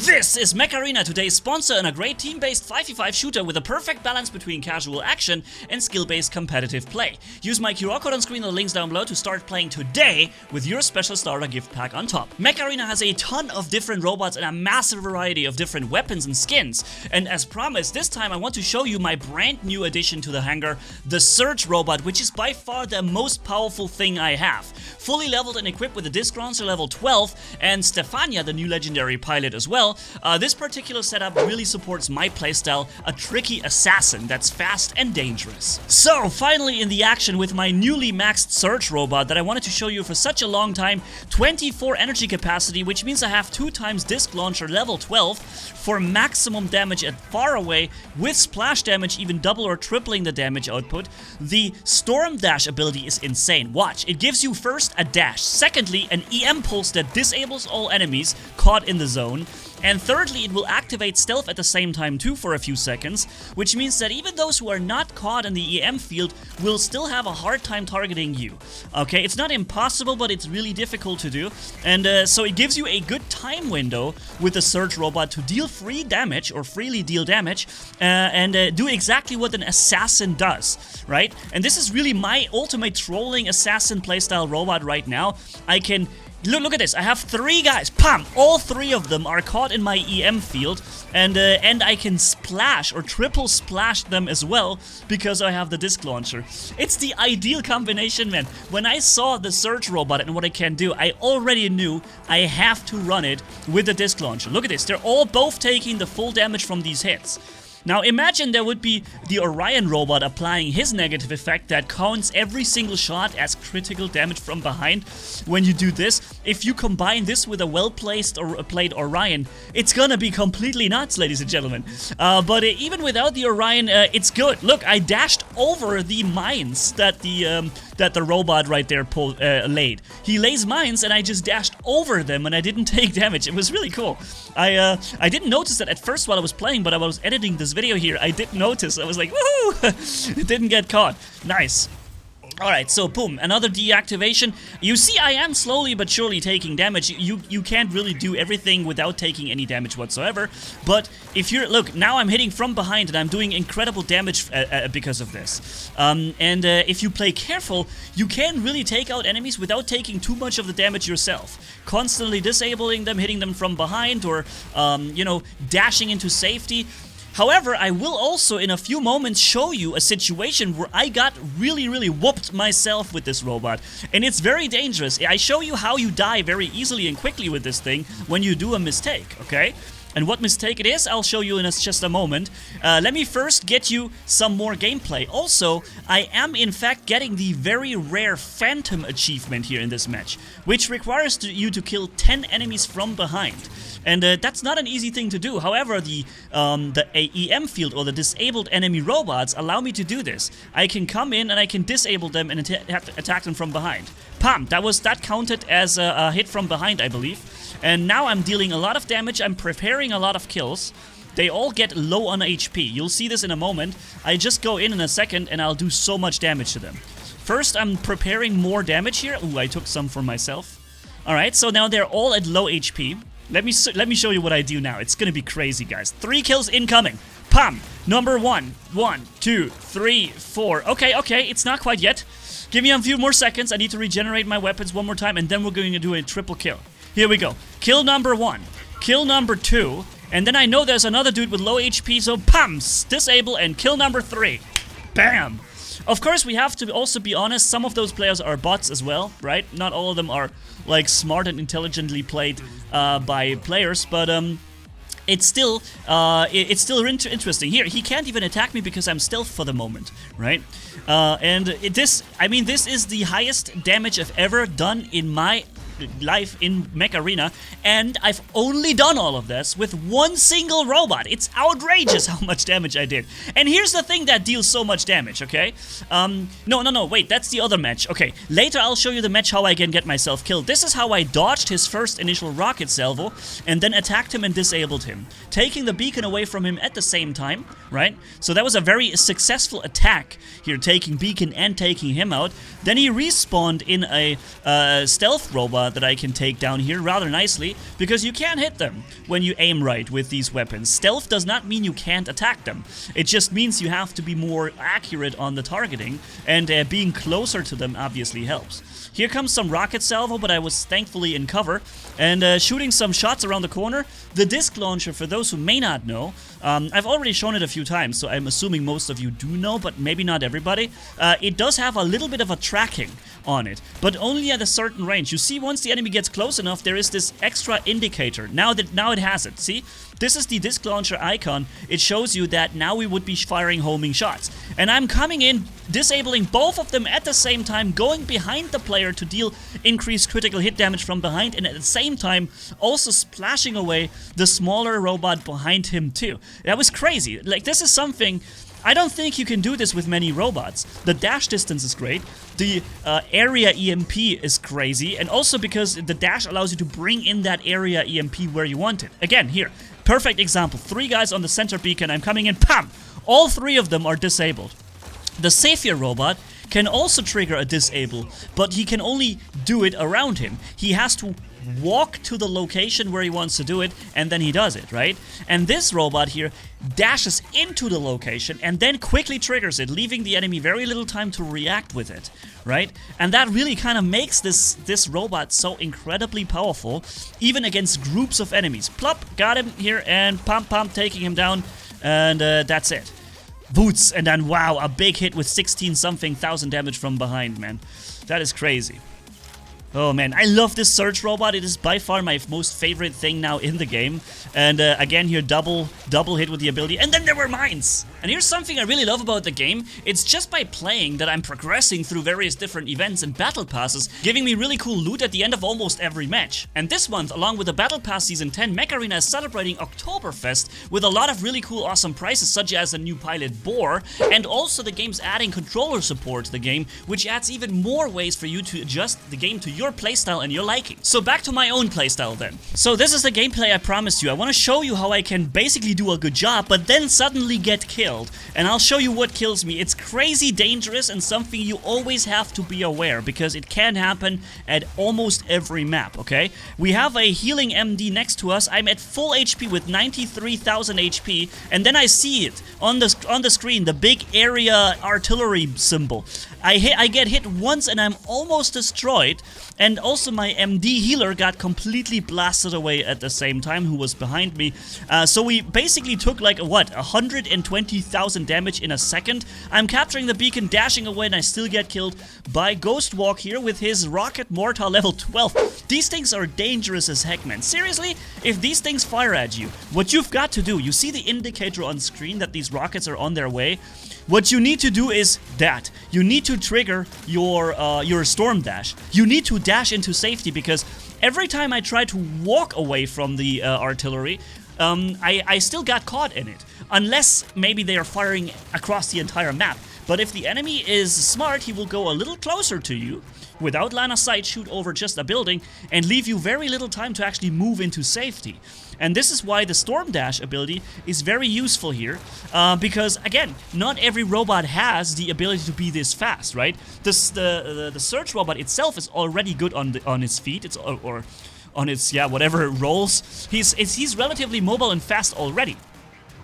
This is Mech Arena, today's sponsor and a great team-based 5v5 shooter with a perfect balance between casual action and skill-based competitive play. Use my QR code on screen or the links down below to start playing today with your special starter gift pack on top. Mech Arena has a ton of different robots and a massive variety of different weapons and skins. And as promised, this time I want to show you my brand new addition to the hangar, the Surge robot, which is by far the most powerful thing I have. Fully leveled and equipped with a disc launcher level 12 and Stefania, the new legendary pilot as well. This particular setup really supports my playstyle, a tricky assassin that's fast and dangerous. So, finally in the action with my newly maxed Surge robot that I wanted to show you for such a long time, 24 energy capacity, which means I have 2 times disc launcher level 12 for maximum damage at far away, with splash damage even double or tripling the damage output. The Storm Dash ability is insane. Watch, it gives you first a dash, secondly an EM pulse that disables all enemies caught in the zone, and thirdly, it will activate stealth at the same time too for a few seconds, which means that even those who are not caught in the EM field will still have a hard time targeting you. Okay, it's not impossible, but it's really difficult to do, and so it gives you a good time window with the Surge robot to deal free damage, or freely deal damage, and do exactly what an assassin does, right? And this is really my ultimate trolling assassin playstyle robot right now. I can... Look at this, I have 3 guys, pam! All 3 of them are caught in my EM field, and I can splash or triple splash them as well because I have the disc launcher. It's the ideal combination, man. When I saw the Surge robot and what it can do, I already knew I have to run it with the disc launcher. Look at this, they're all both taking the full damage from these hits. Now imagine there would be the Orion robot applying his negative effect that counts every single shot as critical damage from behind when you do this. If you combine this with a well-placed or played Orion, it's gonna be completely nuts, ladies and gentlemen. But even without the Orion, it's good. Look, I dashed over the mines that the robot right there laid. He lays mines and I just dashed over them and I didn't take damage. It was really cool. I didn't notice that at first while I was playing, but I was editing this video here, I did notice. I was like, woohoo! It didn't get caught. Nice. Alright, so boom, another deactivation. You see, I am slowly but surely taking damage. You can't really do everything without taking any damage whatsoever. But if you're... Look, now I'm hitting from behind and I'm doing incredible damage because of this. If you play careful, you can really take out enemies without taking too much of the damage yourself. Constantly disabling them, hitting them from behind, or, you know, dashing into safety. However, I will also in a few moments show you a situation where I got really whooped myself with this robot. And it's very dangerous. I show you how you die very easily and quickly with this thing when you do a mistake, okay? And what mistake it is, I'll show you in just a moment. Let me first get you some more gameplay. Also, I am in fact getting the very rare Phantom achievement here in this match, which requires you to kill 10 enemies from behind. And that's not an easy thing to do. However, the EM field or the disabled enemy robots allow me to do this. I can come in and I can disable them and attack them from behind. Pam! That counted as a hit from behind, I believe. And now I'm dealing a lot of damage. I'm preparing a lot of kills. They all get low on HP. You'll see this in a moment. I just go in a second and I'll do so much damage to them. First, I'm preparing more damage here. Ooh, I took some for myself. Alright, so now they're all at low HP. Let me show you what I do now. It's gonna be crazy, guys. 3 kills incoming. Pam! Number 1. 1, 2, 3, 4. Okay, it's not quite yet. Give me a few more seconds. I need to regenerate my weapons one more time, and then we're going to do a triple kill. Here we go. Kill number 1. Kill number 2. And then I know there's another dude with low HP, so pam! Disable and kill number 3. Bam! Of course, we have to also be honest, some of those players are bots as well, right? Not all of them are, like, smart and intelligently played by players, but it's still interesting. Here, he can't even attack me because I'm stealth for the moment, right? This is the highest damage I've ever done in my life in Mech Arena, and I've only done all of this with one single robot. It's outrageous how much damage I did. And here's the thing that deals so much damage, okay? No, wait, that's the other match. Okay, later I'll show you the match how I can get myself killed. This is how I dodged his first initial rocket salvo and then attacked him and disabled him, taking the beacon away from him at the same time, right? So that was a very successful attack here, taking beacon and taking him out. Then he respawned in a stealth robot that I can take down here rather nicely, because you can hit them when you aim right with these weapons. Stealth does not mean you can't attack them. It just means you have to be more accurate on the targeting, and being closer to them obviously helps. Here comes some rocket salvo, but I was thankfully in cover, and shooting some shots around the corner. The disc launcher, for those who may not know, I've already shown it a few times, so I'm assuming most of you do know, but maybe not everybody. It does have a little bit of a tracking on it, but only at a certain range. You see, once the enemy gets close enough, there is this extra indicator. Now it has it. See? This is the disc launcher icon. It shows you that now we would be firing homing shots. And I'm coming in, disabling both of them at the same time, going behind the player to deal increased critical hit damage from behind, and at the same time also splashing away the smaller robot behind him too. That was crazy. Like, this is something... I don't think you can do this with many robots. The dash distance is great, the area EMP is crazy, and also because the dash allows you to bring in that area EMP where you want it. Again, here, perfect example. 3 guys on the center beacon, I'm coming in, PAM! All 3 of them are disabled. The Savior robot can also trigger a disable, but he can only do it around him. He has to walk to the location where he wants to do it, and then he does it, right? And this robot here dashes into the location and then quickly triggers it, leaving the enemy very little time to react with it, right? And that really kind of makes this robot so incredibly powerful, even against groups of enemies. Plop, got him here, and pump, taking him down, and that's it. Boots, and then wow, a big hit with 16-something thousand damage from behind, man. That is crazy. Oh man, I love this search robot. It is by far my most favorite thing now in the game. And again here, double hit with the ability. And then there were mines! And here's something I really love about the game. It's just by playing that I'm progressing through various different events and battle passes, giving me really cool loot at the end of almost every match. And this month, along with the Battle Pass Season 10, Mech Arena is celebrating Oktoberfest with a lot of really cool awesome prizes, such as a new pilot boar, and also the game's adding controller support to the game, which adds even more ways for you to adjust the game to your playstyle and your liking. So back to my own playstyle then. So this is the gameplay I promised you. I want to show you how I can basically do a good job, but then suddenly get killed. And I'll show you what kills me. It's crazy dangerous and something you always have to be aware, because it can happen at almost every map, okay? We have a healing MD next to us. I'm at full HP with 93,000 HP, and then I see it on the screen, the big area artillery symbol. I get hit once and I'm almost destroyed, and also my MD healer got completely blasted away at the same time, who was behind me. So we basically took like, what, 120,000 damage in a second. I'm capturing the beacon, dashing away, and I still get killed by Ghostwalk here with his rocket mortar level 12. These things are dangerous as heck, man. Seriously, if these things fire at you, what you've got to do, you see the indicator on screen that these rockets are on their way? What you need to do is that. You need to trigger your storm dash. You need to dash into safety, because every time I try to walk away from the artillery, I still got caught in it. Unless maybe they are firing across the entire map. But if the enemy is smart, he will go a little closer to you, without line of sight, shoot over just a building, and leave you very little time to actually move into safety. And this is why the Storm Dash ability is very useful here, because, again, not every robot has the ability to be this fast, right? The Search robot itself is already good on its feet, or on its, yeah, whatever it rolls. He's relatively mobile and fast already.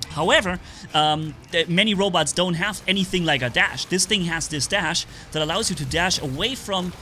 However, many robots don't have anything like a dash. This thing has this dash that allows you to dash away from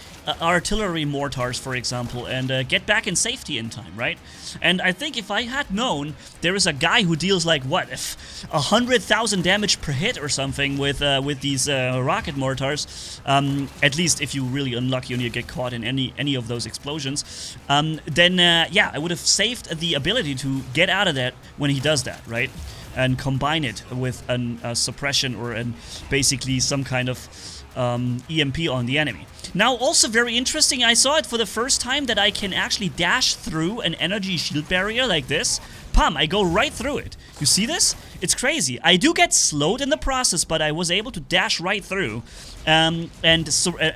artillery mortars, for example, and get back in safety in time, right? And I think if I had known there is a guy who deals like, what, 100,000 damage per hit or something with these rocket mortars, at least if you're really unlucky and you get caught in any of those explosions, then yeah, I would have saved the ability to get out of that when he does that, right? And combine it with a suppression or basically some kind of EMP on the enemy. Now, also very interesting, I saw it for the first time that I can actually dash through an energy shield barrier like this. Pam, I go right through it. You see this? It's crazy. I do get slowed in the process, but I was able to dash right through and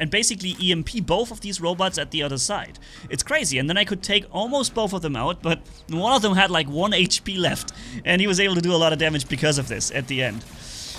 basically EMP both of these robots at the other side. It's crazy. And then I could take almost both of them out, but one of them had like 1 HP left, and he was able to do a lot of damage because of this at the end.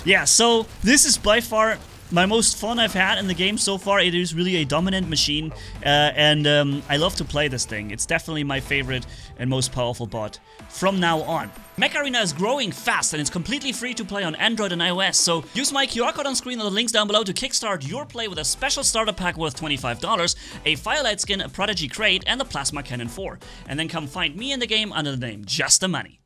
Yeah, so this is by far my most fun I've had in the game so far. It is really a dominant machine, and I love to play this thing. It's definitely my favorite and most powerful bot from now on. Mech Arena is growing fast, and it's completely free to play on Android and iOS, so use my QR code on screen or the links down below to kickstart your play with a special starter pack worth $25, a Firelight skin, a Prodigy crate, and the Plasma Cannon 4. And then come find me in the game under the name Just the Money.